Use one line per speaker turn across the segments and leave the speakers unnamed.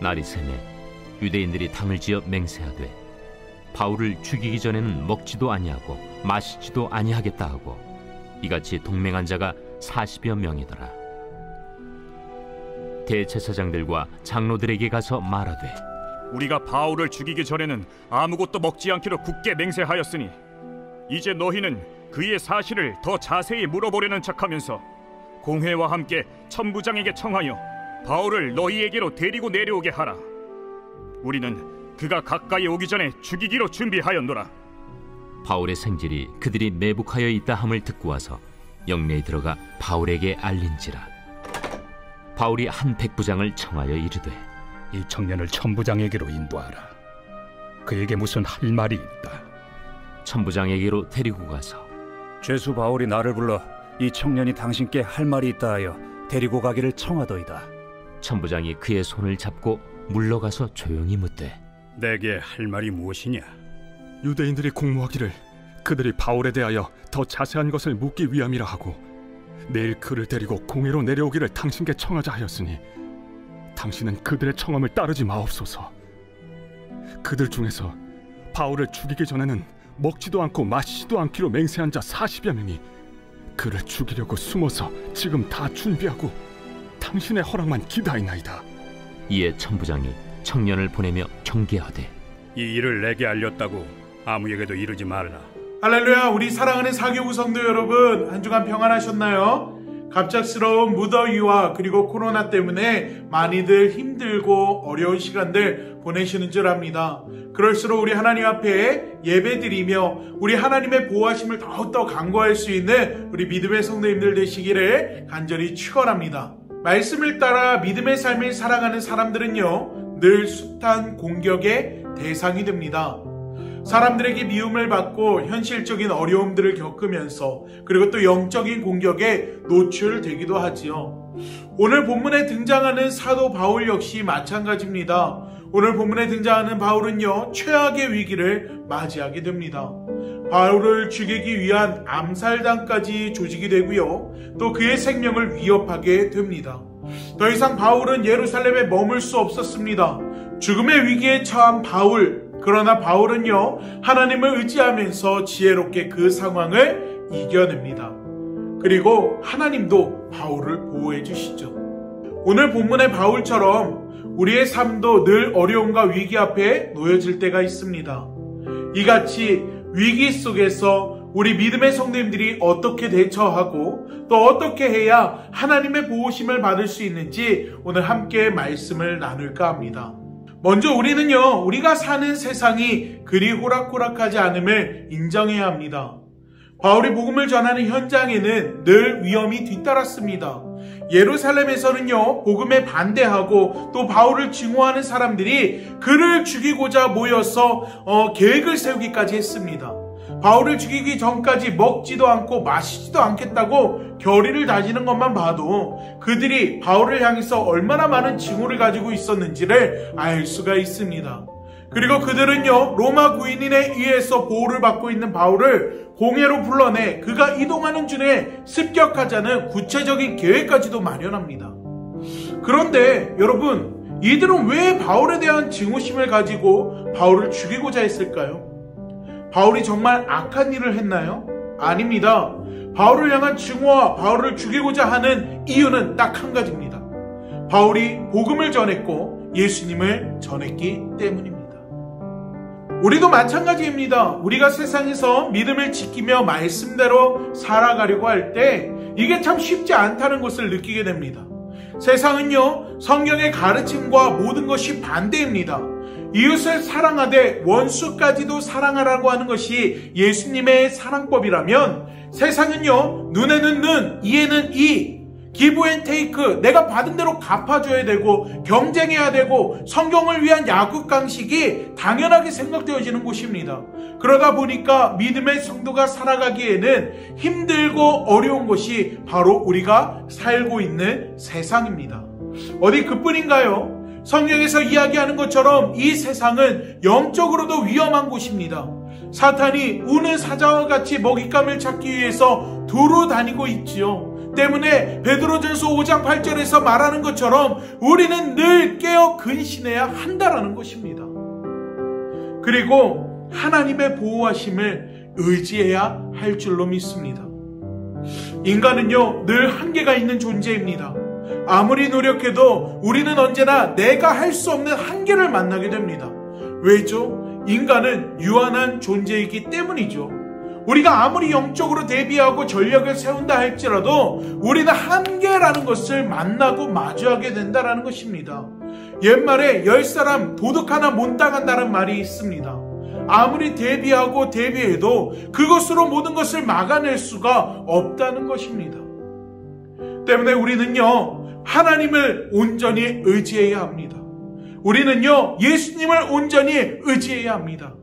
날이 새매 유대인들이 당을 지어 맹세하되 바울을 죽이기 전에는 먹지도 아니하고 마시지도 아니하겠다 하고 이같이 동맹한 자가 40여 명이더라. 대제사장들과 장로들에게 가서 말하되
우리가 바울을 죽이기 전에는 아무것도 먹지 않기로 굳게 맹세하였으니 이제 너희는 그의 사실을 더 자세히 물어보려는 척하면서 공회와 함께 천부장에게 청하여 바울을 너희에게로 데리고 내려오게 하라. 우리는 그가 가까이 오기 전에 죽이기로 준비하였노라.
바울의 생질이 그들이 매복하여 있다 함을 듣고 와서 영내에 들어가 바울에게 알린지라. 바울이 한 백부장을 청하여 이르되
이 청년을 천부장에게로 인도하라. 그에게 무슨 할 말이 있다.
천부장에게로 데리고 가서
죄수 바울이 나를 불러 이 청년이 당신께 할 말이 있다 하여 데리고 가기를 청하더이다.
천부장이 그의 손을 잡고 물러가서 조용히 묻되
내게 할 말이 무엇이냐?
유대인들이 공모하기를 그들이 바울에 대하여 더 자세한 것을 묻기 위함이라 하고 내일 그를 데리고 공회로 내려오기를 당신께 청하자 하였으니 당신은 그들의 청함을 따르지 마옵소서. 그들 중에서 바울을 죽이기 전에는 먹지도 않고 마시지도 않기로 맹세한 자 40여 명이 그를 죽이려고 숨어서 지금 다 준비하고 당신의 허락만 기다리나이다.
이에 천부장이 청년을 보내며 경계하되
이 일을 내게 알렸다고 아무에게도 이르지 말라.
할렐루야. 우리 사랑하는 사교구 성도 여러분, 한 주간 평안하셨나요? 갑작스러운 무더위와 그리고 코로나 때문에 많이들 힘들고 어려운 시간들 보내시는 줄 압니다. 그럴수록 우리 하나님 앞에 예배드리며 우리 하나님의 보호하심을 더욱더 간구할 수 있는 우리 믿음의 성도님들 되시기를 간절히 축원합니다. 말씀을 따라 믿음의 삶을 살아가는 사람들은요, 늘 숱한 공격의 대상이 됩니다. 사람들에게 미움을 받고 현실적인 어려움들을 겪으면서 그리고 또 영적인 공격에 노출되기도 하지요. 오늘 본문에 등장하는 사도 바울 역시 마찬가지입니다. 오늘 본문에 등장하는 바울은요, 최악의 위기를 맞이하게 됩니다. 바울을 죽이기 위한 암살단까지 조직이 되고요, 또 그의 생명을 위협하게 됩니다. 더 이상 바울은 예루살렘에 머물 수 없었습니다. 죽음의 위기에 처한 바울, 그러나 바울은요, 하나님을 의지하면서 지혜롭게 그 상황을 이겨냅니다. 그리고 하나님도 바울을 보호해 주시죠. 오늘 본문의 바울처럼 우리의 삶도 늘 어려움과 위기 앞에 놓여질 때가 있습니다. 이같이 위기 속에서 우리 믿음의 성도님들이 어떻게 대처하고 또 어떻게 해야 하나님의 보호심을 받을 수 있는지 오늘 함께 말씀을 나눌까 합니다. 먼저 우리는요, 우리가 사는 세상이 그리 호락호락하지 않음을 인정해야 합니다. 바울이 복음을 전하는 현장에는 늘 위험이 뒤따랐습니다. 예루살렘에서는요, 복음에 반대하고 또 바울을 증오하는 사람들이 그를 죽이고자 모여서 계획을 세우기까지 했습니다. 바울을 죽이기 전까지 먹지도 않고 마시지도 않겠다고 결의를 다지는 것만 봐도 그들이 바울을 향해서 얼마나 많은 징후를 가지고 있었는지를 알 수가 있습니다. 그리고 그들은요, 로마 구인인에 의해서 보호를 받고 있는 바울을 공회로 불러내 그가 이동하는 중에 습격하자는 구체적인 계획까지도 마련합니다. 그런데 여러분, 이들은 왜 바울에 대한 증오심을 가지고 바울을 죽이고자 했을까요? 바울이 정말 악한 일을 했나요? 아닙니다. 바울을 향한 증오와 바울을 죽이고자 하는 이유는 딱 한 가지입니다. 바울이 복음을 전했고 예수님을 전했기 때문입니다. 우리도 마찬가지입니다. 우리가 세상에서 믿음을 지키며 말씀대로 살아가려고 할 때 이게 참 쉽지 않다는 것을 느끼게 됩니다. 세상은요, 성경의 가르침과 모든 것이 반대입니다. 이웃을 사랑하되 원수까지도 사랑하라고 하는 것이 예수님의 사랑법이라면 세상은요, 눈에는 눈, 이에는 이, 기브 앤 테이크, 내가 받은 대로 갚아줘야 되고 경쟁해야 되고 성경을 위한 야구강식이 당연하게 생각되어지는 곳입니다. 그러다 보니까 믿음의 성도가 살아가기에는 힘들고 어려운 것이 바로 우리가 살고 있는 세상입니다. 어디 그뿐인가요? 성경에서 이야기하는 것처럼 이 세상은 영적으로도 위험한 곳입니다. 사탄이 우는 사자와 같이 먹잇감을 찾기 위해서 두루 다니고 있지요. 때문에 베드로전서 5장 8절에서 말하는 것처럼 우리는 늘 깨어 근신해야 한다라는 것입니다. 그리고 하나님의 보호하심을 의지해야 할 줄로 믿습니다. 인간은요, 늘 한계가 있는 존재입니다. 아무리 노력해도 우리는 언제나 내가 할 수 없는 한계를 만나게 됩니다. 왜죠? 인간은 유한한 존재이기 때문이죠. 우리가 아무리 영적으로 대비하고 전략을 세운다 할지라도 우리는 한계라는 것을 만나고 마주하게 된다는 것입니다. 옛말에 10사람 도둑 하나 못 당한다는 말이 있습니다. 아무리 대비하고 대비해도 그것으로 모든 것을 막아낼 수가 없다는 것입니다. 때문에 우리는요, 하나님을 온전히 의지해야 합니다. 우리는요, 예수님을 온전히 의지해야 합니다.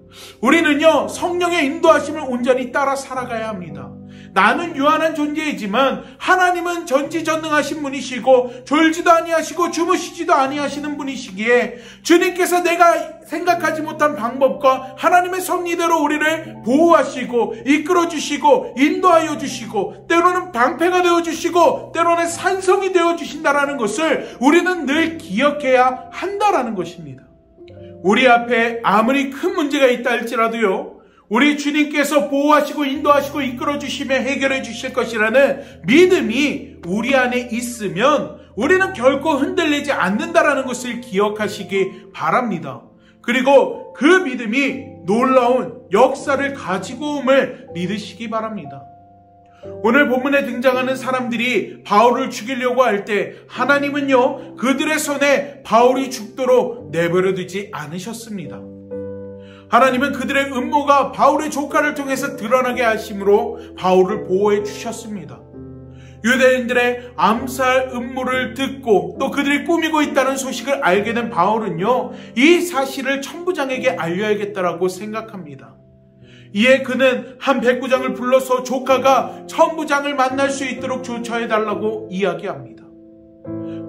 우리는요, 성령의 인도하심을 온전히 따라 살아가야 합니다. 나는 유한한 존재이지만 하나님은 전지전능하신 분이시고 졸지도 아니하시고 주무시지도 아니하시는 분이시기에 주님께서 내가 생각하지 못한 방법과 하나님의 섭리대로 우리를 보호하시고 이끌어주시고 인도하여 주시고 때로는 방패가 되어주시고 때로는 산성이 되어주신다라는 것을 우리는 늘 기억해야 한다라는 것입니다. 우리 앞에 아무리 큰 문제가 있다 할지라도요, 우리 주님께서 보호하시고 인도하시고 이끌어주시며 해결해 주실 것이라는 믿음이 우리 안에 있으면 우리는 결코 흔들리지 않는다라는 것을 기억하시기 바랍니다. 그리고 그 믿음이 놀라운 역사를 가지고 옴을 믿으시기 바랍니다. 오늘 본문에 등장하는 사람들이 바울을 죽이려고 할 때 하나님은요, 그들의 손에 바울이 죽도록 내버려두지 않으셨습니다. 하나님은 그들의 음모가 바울의 조카를 통해서 드러나게 하심으로 바울을 보호해 주셨습니다. 유대인들의 암살 음모를 듣고 또 그들이 꾸미고 있다는 소식을 알게 된 바울은요, 이 사실을 천부장에게 알려야겠다라고 생각합니다. 이에 그는 한 백부장을 불러서 조카가 천부장을 만날 수 있도록 조처해달라고 이야기합니다.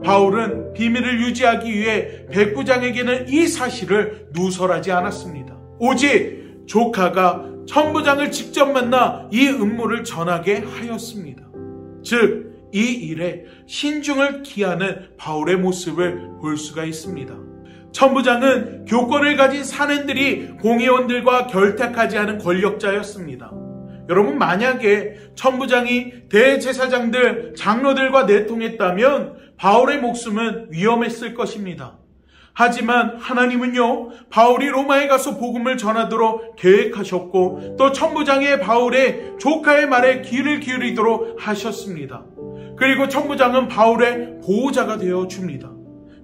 바울은 비밀을 유지하기 위해 백부장에게는 이 사실을 누설하지 않았습니다. 오직 조카가 천부장을 직접 만나 이 음모를 전하게 하였습니다. 즉, 이 일에 신중을 기하는 바울의 모습을 볼 수가 있습니다. 천부장은 교권을 가진 사내들이 공의원들과 결탁하지 않은 권력자였습니다. 여러분, 만약에 천부장이 대제사장들, 장로들과 내통했다면 바울의 목숨은 위험했을 것입니다. 하지만 하나님은요, 바울이 로마에 가서 복음을 전하도록 계획하셨고 또 천부장의 바울의 조카의 말에 귀를 기울이도록 하셨습니다. 그리고 천부장은 바울의 보호자가 되어줍니다.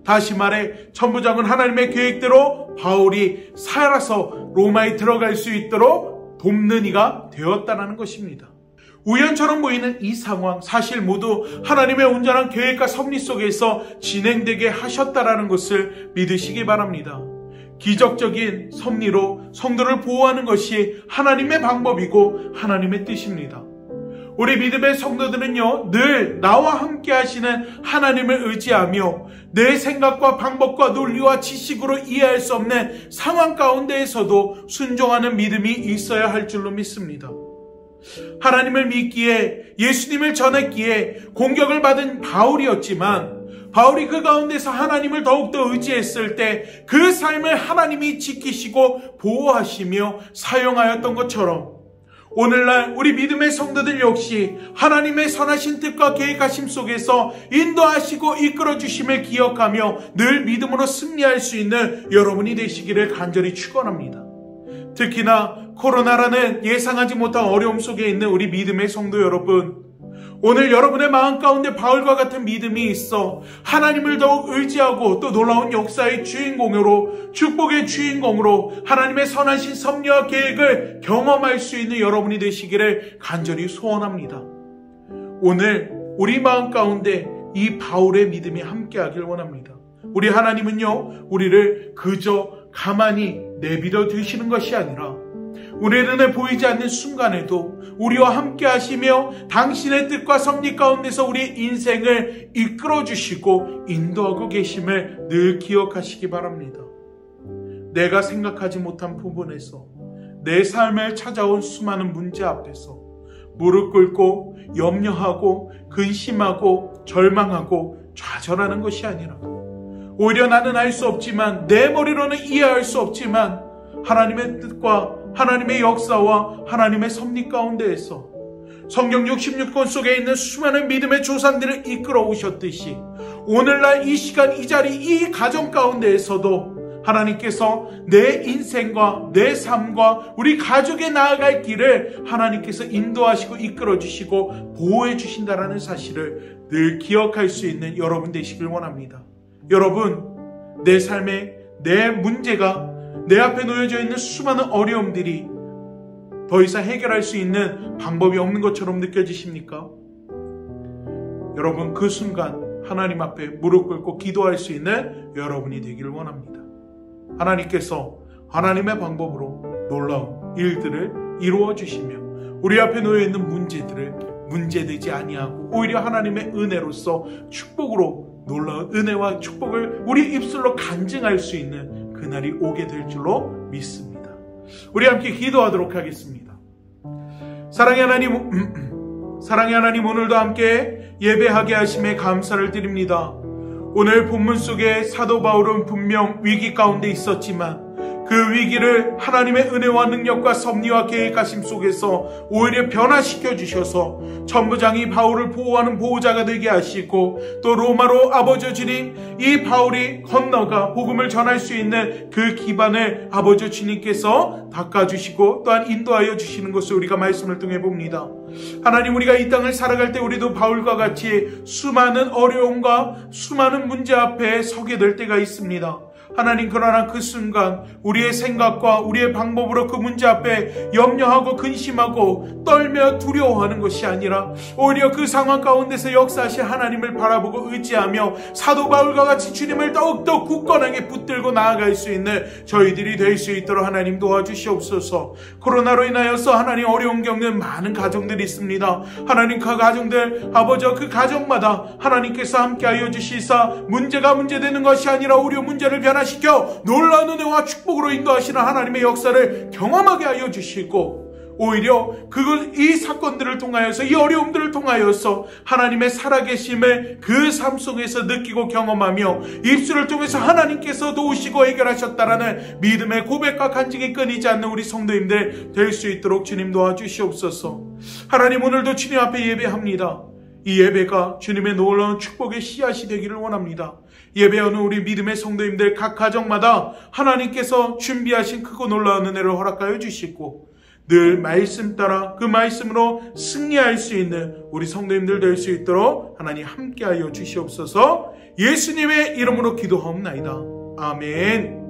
다시 말해 천부장은 하나님의 계획대로 바울이 살아서 로마에 들어갈 수 있도록 돕는 이가 되었다는 것입니다. 우연처럼 보이는 이 상황, 사실 모두 하나님의 온전한 계획과 섭리 속에서 진행되게 하셨다라는 것을 믿으시기 바랍니다. 기적적인 섭리로 성도를 보호하는 것이 하나님의 방법이고 하나님의 뜻입니다. 우리 믿음의 성도들은요, 늘 나와 함께 하시는 하나님을 의지하며 내 생각과 방법과 논리와 지식으로 이해할 수 없는 상황 가운데에서도 순종하는 믿음이 있어야 할 줄로 믿습니다. 하나님을 믿기에, 예수님을 전했기에 공격을 받은 바울이었지만 바울이 그 가운데서 하나님을 더욱더 의지했을 때 그 삶을 하나님이 지키시고 보호하시며 사용하였던 것처럼 오늘날 우리 믿음의 성도들 역시 하나님의 선하신 뜻과 계획하심 속에서 인도하시고 이끌어주심을 기억하며 늘 믿음으로 승리할 수 있는 여러분이 되시기를 간절히 축원합니다. 특히나 코로나라는 예상하지 못한 어려움 속에 있는 우리 믿음의 성도 여러분, 오늘 여러분의 마음 가운데 바울과 같은 믿음이 있어 하나님을 더욱 의지하고 또 놀라운 역사의 주인공으로, 축복의 주인공으로 하나님의 선하신 섭리와 계획을 경험할 수 있는 여러분이 되시기를 간절히 소원합니다. 오늘 우리 마음 가운데 이 바울의 믿음이 함께하길 원합니다. 우리 하나님은요, 우리를 그저 가만히 내버려 두시는 것이 아니라 우리 눈에 보이지 않는 순간에도 우리와 함께 하시며 당신의 뜻과 섭리 가운데서 우리 인생을 이끌어 주시고 인도하고 계심을 늘 기억하시기 바랍니다. 내가 생각하지 못한 부분에서 내 삶에 찾아온 수많은 문제 앞에서 무릎 꿇고 염려하고 근심하고 절망하고 좌절하는 것이 아니라 오히려 나는 알 수 없지만, 내 머리로는 이해할 수 없지만 하나님의 뜻과 하나님의 역사와 하나님의 섭리 가운데에서 성경 66권 속에 있는 수많은 믿음의 조상들을 이끌어 오셨듯이 오늘날 이 시간 이 자리 이 가정 가운데에서도 하나님께서 내 인생과 내 삶과 우리 가족에 나아갈 길을 하나님께서 인도하시고 이끌어 주시고 보호해 주신다라는 사실을 늘 기억할 수 있는 여러분 되시길 원합니다. 여러분, 내 삶에 내 문제가, 내 앞에 놓여져 있는 수많은 어려움들이 더 이상 해결할 수 있는 방법이 없는 것처럼 느껴지십니까? 여러분, 그 순간 하나님 앞에 무릎 꿇고 기도할 수 있는 여러분이 되기를 원합니다. 하나님께서 하나님의 방법으로 놀라운 일들을 이루어 주시며 우리 앞에 놓여 있는 문제들을 문제되지 아니하고 오히려 하나님의 은혜로서 축복으로, 놀라운 은혜와 축복을 우리 입술로 간증할 수 있는 그날이 오게 될 줄로 믿습니다. 우리 함께 기도하도록 하겠습니다. 사랑의 하나님, 오늘도 함께 예배하게 하심에 감사를 드립니다. 오늘 본문 속에 사도 바울은 분명 위기 가운데 있었지만 그 위기를 하나님의 은혜와 능력과 섭리와 계획하심 속에서 오히려 변화시켜 주셔서 천부장이 바울을 보호하는 보호자가 되게 하시고, 또 로마로 아버지 주님, 이 바울이 건너가 복음을 전할 수 있는 그 기반을 아버지 주님께서 닦아주시고 또한 인도하여 주시는 것을 우리가 말씀을 통해 봅니다. 하나님, 우리가 이 땅을 살아갈 때 우리도 바울과 같이 수많은 어려움과 수많은 문제 앞에 서게 될 때가 있습니다. 하나님, 그러나 그 순간 우리의 생각과 우리의 방법으로 그 문제 앞에 염려하고 근심하고 떨며 두려워하는 것이 아니라 오히려 그 상황 가운데서 역사하신 하나님을 바라보고 의지하며 사도 바울과 같이 주님을 더욱더 굳건하게 붙들고 나아갈 수 있는 저희들이 될 수 있도록 하나님 도와주시옵소서. 코로나로 인하여서 하나님 어려움 겪는 많은 가정들이 있습니다. 하나님, 그 가정들 아버지, 그 가정마다 하나님께서 함께하여 주시사 문제가 문제되는 것이 아니라 오히려 문제를 변화시켜 놀라운 은혜와 축복으로 인도하시는 하나님의 역사를 경험하게 하여 주시고, 오히려 이 사건들을 통하여서, 이 어려움들을 통하여서 하나님의 살아계심을 그 삶 속에서 느끼고 경험하며 입술을 통해서 하나님께서 도우시고 해결하셨다라는 믿음의 고백과 간증이 끊이지 않는 우리 성도님들 될 수 있도록 주님 도와주시옵소서. 하나님, 오늘도 주님 앞에 예배합니다. 이 예배가 주님의 놀라운 축복의 씨앗이 되기를 원합니다. 예배하는 우리 믿음의 성도님들 각 가정마다 하나님께서 준비하신 크고 놀라운 은혜를 허락하여 주시고, 늘 말씀 따라 그 말씀으로 승리할 수 있는 우리 성도님들 될 수 있도록 하나님 함께하여 주시옵소서. 예수님의 이름으로 기도하옵나이다. 아멘.